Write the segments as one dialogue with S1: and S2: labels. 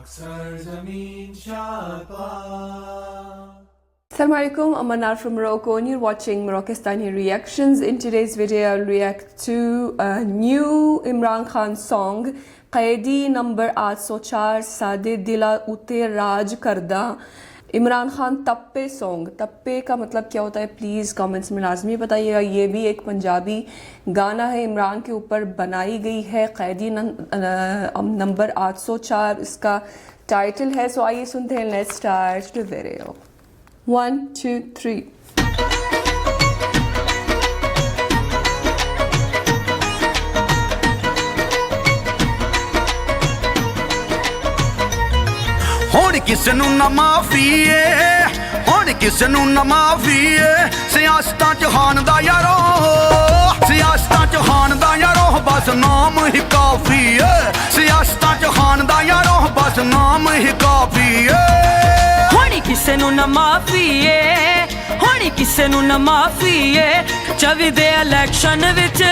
S1: Assalamu alaikum, I'm Manar from Morocco and you're watching Moroccastani Reactions. In today's video I'll react to a new Imran Khan song Qaidi number 804 Saade Dila Ute Raj Karda. Imran Khan tappe song, tappe का मतलब क्या होता है please comments में लाजमी बताइएगा। ये भी एक पंजाबी गाना है, इमरान के ऊपर बनाई गई है। कैदी नंबर 804 इसका टाइटल है। सो आइए सुनते हैं, लेट्स स्टार्ट द वीडियो। 1 2 3
S2: ਹੁਣ ਕਿਸ ਨੂੰ ਨਾ ਮਾਫੀ ਏ, ਹੁਣ ਕਿਸ ਨੂੰ ਨਾ ਮਾਫੀ ਏ। ਸਿਆਸਤਾਂ ਚ ਹਾਨ ਦਾ ਯਾਰੋ, ਸਿਆਸਤਾਂ ਚ ਹਾਨ ਦਾ ਯਾਰੋ, ਬਸ ਨਾਮ ਹੀ ਕਾਫੀ ਏ। ਸਿਆਸਤਾਂ ਚ ਹਾਨ ਦਾ ਯਾਰੋ, ਬਸ ਨਾਮ ਹੀ ਕਾਫੀ ਏ।
S3: ਹੁਣ ਕਿਸੇ ਨੂੰ ਨਾ ਮਾਫੀ ਏ, ਹੁਣ ਕਿਸੇ ਨੂੰ ਨਾ ਮਾਫੀ ਏ। 24 ਦੇ ਇਲੈਕਸ਼ਨ ਵਿੱਚ,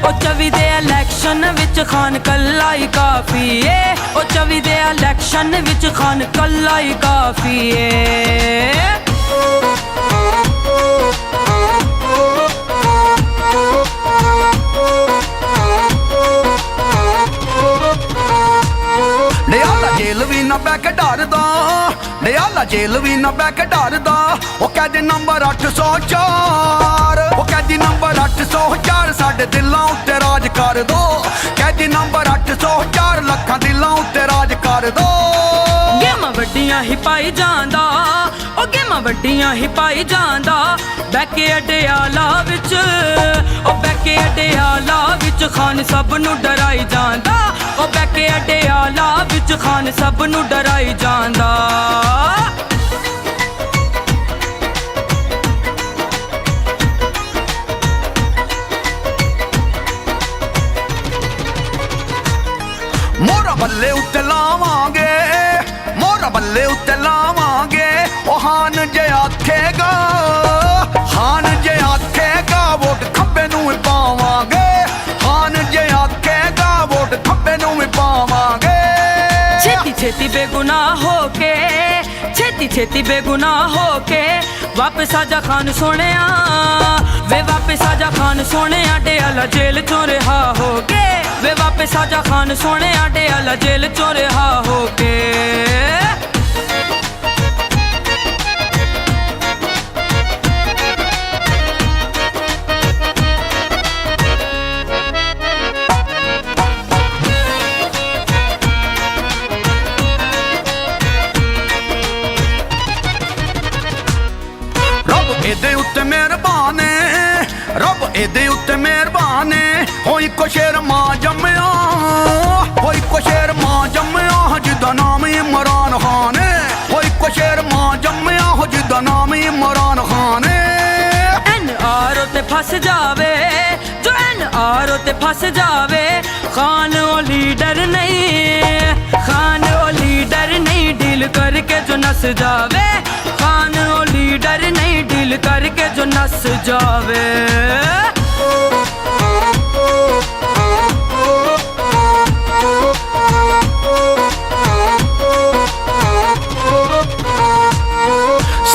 S3: ਉਹ 24 ਦੇ ਇਲੈਕਸ਼ਨ ਵਿੱਚ ਖਾਨ ਕੱਲਾ ਹੀ ਕਾਫੀ ਏ। ਉਹ 24 ਦੇ ਇਲੈਕਸ਼ਨ ਵਿੱਚ ਖਾਨ ਕੱਲਾ ਹੀ ਕਾਫੀ ਏ।
S2: ਡਿਆਲਾ ਜੇਲ੍ਹ ਵੀ ਨਾ ਬੈ ਕੇ ਡਰਦਾ, ਡਿਆਲਾ ਜੇਲ੍ਹ ਵੀ ਨਾ ਬੈ ਕੇ ਡਰਦਾ। ਉਹ ਕੈਦੀ ਨੰਬਰ 804, ਉਹ ਕੈਦੀ ਨੰਬਰ 804 ਸਾਡੇ ਦਿਲਾਂ ਉੱਤੇ ਰਾਜ ਕਰ ਦੋ। ਕੈਦੀ ਨੰਬਰ 804 ਲੱਖਾਂ ਦਿਲਾਂ ਉੱਤੇ ਰਾਜ ਕਰ ਦੋ।
S3: ਗੇਮਾਂ ਵੱਡੀਆਂ ਹੀ ਪਾਈ ਜਾਂਦਾ, ਉਹ ਗੇਮਾਂ ਵੱਡੀਆਂ ਹੀ ਪਾਈ ਜਾਂਦਾ। ਬੈਕੇ ਅਡਿਆਲਾ ਵਿੱਚ, ਉਹ ਬੈਕੇ ਅਡਿਆਲਾ ਵਿੱਚ ਖਾਨ ਸਭ ਨੂੰ ਡਰਾਈ ਜਾਂਦਾ। ਉਹ ਬੈਕੇ ਅਡਿਆਲਾ ਵਿੱਚ ਖਾਨ ਸਭ ਨੂੰ ਡਰਾਈ ਜਾਂਦਾ।
S2: ਮੋਹਰਾ ਬੱਲੇ ਉੱਤੇ ਲਾਵਾਂਗੇ, ਮੋਹਰਾ ਬੱਲੇ ਉੱਤੇ ਲਾਵਾਂਗੇ। ਉਹ ਹਾਨ ਜੇ ਆਖੇਗਾ, ਹਾਨ ਜੇ ਆਖੇਗਾ ਵੋਟ ਖੱਬੇ ਨੂੰ ਹੀ ਪਾਵਾਂਗੇ। ਹਾਨ ਜੇ ਆਖੇਗਾ ਵੋਟ ਖੱਬੇ ਨੂੰ ਹੀ ਪਾਵਾਂਗੇ।
S3: ਛੇਤੀ ਛੇਤੀ ਬੇਗੁਨਾਹ ਹੋ ਕੇ, ਛੇਤੀ ਛੇਤੀ ਬੇਗੁਨਾਹ ਹੋ ਕੇ ਵਾਪਸ ਆਜਾ ਖਾਨ ਸੋਹਣਿਆ ਵੇ, ਵਾਪਸ ਆਜਾ ਖਾਨ ਸੋਹਣਿਆ। ਡਿਆਲਾ ਜੇਲ੍ਹ ਚੋਂ ਰਿਹਾ ਹੋ ਕੇ ਵੇ, ਵਾਪਸ ਆਜਾ ਖਾਨ ਸੋਹਣਿਆ। ਡਿਆਲਾ ਜੇਲ੍ਹ ਚੋਂ ਰਿਹਾ ਹੋ ਕੇ।
S2: ਇਹਦੇ ਉੱਤੇ ਮਿਹਰਬਾਨ ਏ, ਰੱਬ ਇਹਦੇ ਉੱਤੇ ਮਿਹਰਬਾਨ ਏ। ਹੋ ਇੱਕੋ ਸ਼ੇਰ ਮਾਂ ਜੰਮਿਆ, ਹੋ ਇੱਕੋ ਸ਼ੇਰ ਮਾਂ ਜੰਮਿਆ ਜਿਹਦਾ ਨਾਮ ਇਮਰਾਨ ਖਾਨ ਏ। ਹੋ ਇੱਕੋ ਸ਼ੇਰ ਮਾਂ ਜੰਮਿਆ ਹੋ ਜਿਹਦਾ ਨਾਮ ਇਮਰਾਨ ਖਾਨ ਏ।
S3: NR ਤੇ ਫਸ ਜਾਵੇ, ਜੋ NR ਤੇ ਫਸ ਜਾਵੇ। ਖਾਨ ਉਹ ਲੀਡਰ ਨਹੀਂ, ਖਾਨ ਉਹ ਲੀਡਰ ਨਹੀਂ। ਡੀਲ ਕਰਕੇ ਜੋ ਨਸ ਜਾਵੇ, ਖਾਨ ਉਹ ਲੀਡਰ ਨਹੀਂ। ਡੀਲ ਕਰਕੇ ਜੋ ਨਸ ਜਾਵੇ।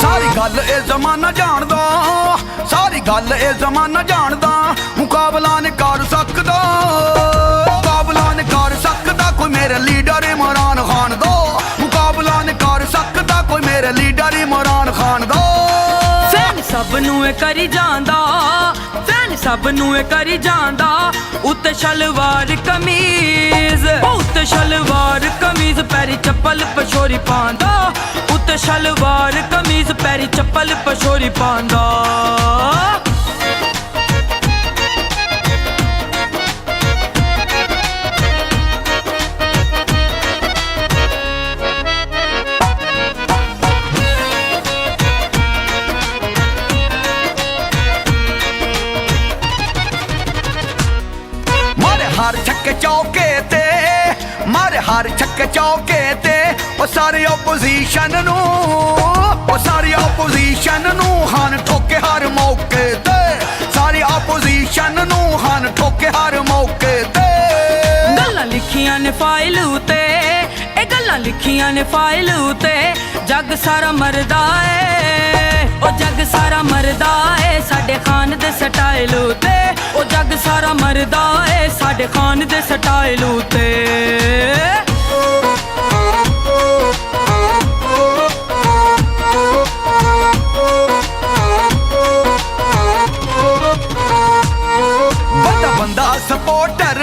S2: ਸਾਰੀ ਗੱਲ ਇਹ ਜ਼ਮਾਨਾ ਜਾਣਦਾ, ਸਾਰੀ ਗੱਲ ਇਹ ਜ਼ਮਾਨਾ ਜਾਣਦਾ। ਮੁਕਾਬਲਾ ਨਹੀਂ ਕਰ ਸਕਦਾ, ਮੁਕਾਬਲਾ ਨਹੀਂ ਕਰ ਸਕਦਾ ਕੋਈ ਮੇਰੇ ਲੀਡਰ ਇਮਰਾਨ ਖਾਨ ਦਾ। ਮੁਕਾਬਲਾ ਨਹੀਂ ਕਰ ਸਕਦਾ ਕੋਈ ਮੇਰੇ ਲੀਡਰ ਇਮਰਾਨ ਖਾਨ ਦਾ।
S3: ਫੈਨ ਸਭ ਨੂੰ ਇਹ ਕਰੀ ਜਾਂਦਾ, ਫੈਨ ਸਭ ਨੂੰ ਇਹ ਕਰੀ ਜਾਂਦਾ। ਉੱਤੇ ਸ਼ਲਵਾਰ ਕਮੀਜ਼, ਉੱਤੇ ਸ਼ਲਵਾਰ ਕਮੀਜ਼। ਪੈਰੀ ਚੱਪਲ ਪਸ਼ੋਰੀ ਪਾਉਂਦਾ, ਉੱਤੇ ਸ਼ਲਵਾਰ ਕਮੀਜ਼। ਪੈਰੀ ਚੱਪਲ ਪਸ਼ੋਰੀ ਪਾਉਂਦਾ।
S2: हर छक्के चौके ते, मारे हर छक्के चौके ते। ओ सारी ओपोजिशन नू, ओ सारी ओपोजिशन नू खान ठोके हर मौके ते। सारी ओपोजिशन नू खान ठोके हर मौके ते।
S3: गल्लां लिखियां ने फाइल उते, ਇਹ ਗੱਲਾਂ ਲਿਖੀਆਂ ਨੇ ਫਾਈਲ ਉਤੇ ਜੱਗ ਸਾਰਾ ਮਰਦਾ ਏ ਉਹ ਜੱਗ ਸਾਰਾ ਮਰਦਾ ਏ ਸਾਡੇ ਖਾਨ ਦੇ ਸਟਾਈਲ ਉਤੇ ਉਹ ਜੱਗ ਸਾਰਾ ਮਰਦਾ ਏ ਸਾਡੇ ਖਾਨ ਦੇ ਸਟਾਈਲ ਉਤੇ
S2: सपोर्टर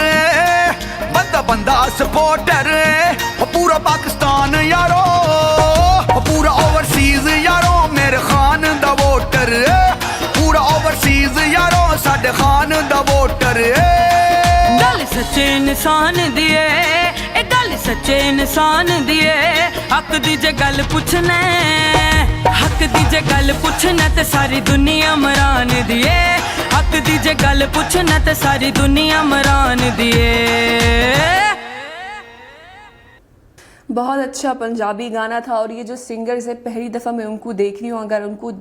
S2: बंदा सपोर्टर पूरा पाकिस्तान यारो पूरा ओवरसीज यारो मेरे खान दा वोटर पूरा ओवरसीज यारो साडे खान दा वोटर
S3: गल सच्चे इंसान दी ए गल सच्चे इंसान दी हक दी जे गल पुछना हक दी जे गल पुछना ते सारी दुनिया मरान दी हक दी जे गल पुछना ते सारी दुनिया मरान दी
S1: बहुत अच्छा पंजाबी गाना था। और ये जो सिंगर्स है पहली दफ़ा मैं उनको देख रही हूँ, अगर उनको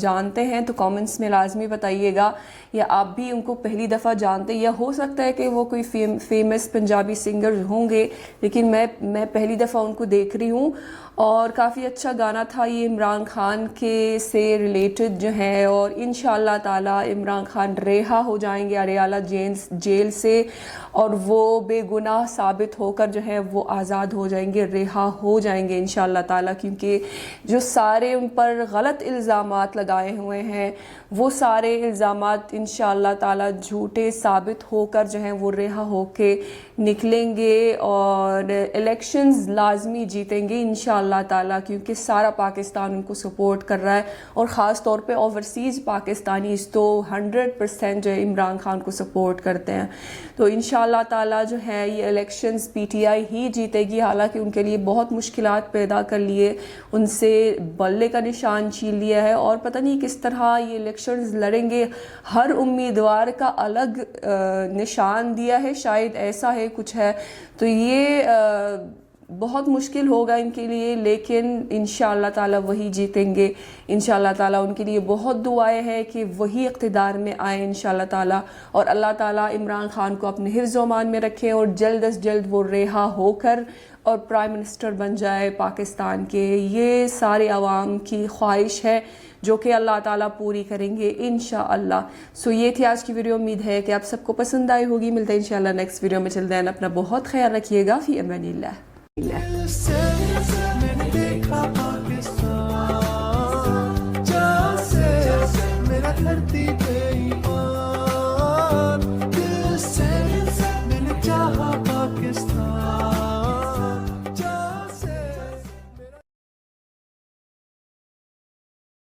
S1: जानते हैं तो कमेंट्स में लाजमी बताइएगा, या आप भी उनको पहली दफ़ा जानते हैं, या हो सकता है कि वो कोई फेमस पंजाबी सिंगर होंगे, लेकिन मैं पहली दफ़ा उनको देख रही हूँ। और काफ़ी अच्छा गाना था ये, इमरान खान के से रिलेटेड जो है, और इंशाअल्लाह ताला इमरान खान रिहा हो जाएंगे अडयाला जेल से, और वो बेगुनाह साबित होकर जो है वो आज़ाद हो जाएंगे, रिहा हो जाएंगे इंशाअल्लाह ताला, क्योंकि जो सारे उन पर गलत इल्ज़ामात लगाए हुए हैं वो सारे इल्ज़ामात इंशाअल्लाह ताला झूठे साबित होकर जो हैं वो रिहा होके निकलेंगे, और इलेक्शंस लाजमी जीतेंगे इंशाअल्लाह ताला, क्योंकि सारा पाकिस्तान उनको सपोर्ट कर रहा है, और ख़ास तौर पे ओवरसीज़ पाकिस्तानीज़ तो 100% जो है इमरान खान को सपोर्ट करते हैं। तो इंशाअल्लाह ताला जो है ये इलेक्शंस पीटीआई ही जीतेगी, हालांकि उनके लिए बहुत मुश्किलात पैदा कर लिए, उनसे बल्ले का निशान छीन लिया है, और पता नहीं किस तरह ये इलेक्शंस लड़ेंगे। हर उम्मीदवार का अलग निशान दिया है, शायद ऐसा है कुछ है, तो ये बहुत मुश्किल होगा इनके लिए, लेकिन इंशाअल्लाह ताला वही जीतेंगे। इंशाअल्लाह ताला उनके लिए बहुत दुआएं हैं कि वही इक़्तिदार में आए इंशाअल्लाह ताला, और अल्लाह ताला इमरान खान को अपने हिफ्ज़ व अमान में रखें, और जल्द अज जल्द वो रिहा होकर और प्राइम मिनिस्टर बन जाए पाकिस्तान के। ये सारे अवाम की ख्वाहिश है जो कि अल्लाह ताला पूरी करेंगे इंशाअल्लाह। सो ये थी आज की वीडियो, उम्मीद है कि आप सबको पसंद आई होगी। मिलते हैं इंशाअल्लाह नेक्स्ट वीडियो में, चलते हैं अपना बहुत ख्याल रखिएगा। फ़ी अमानिल्लाह।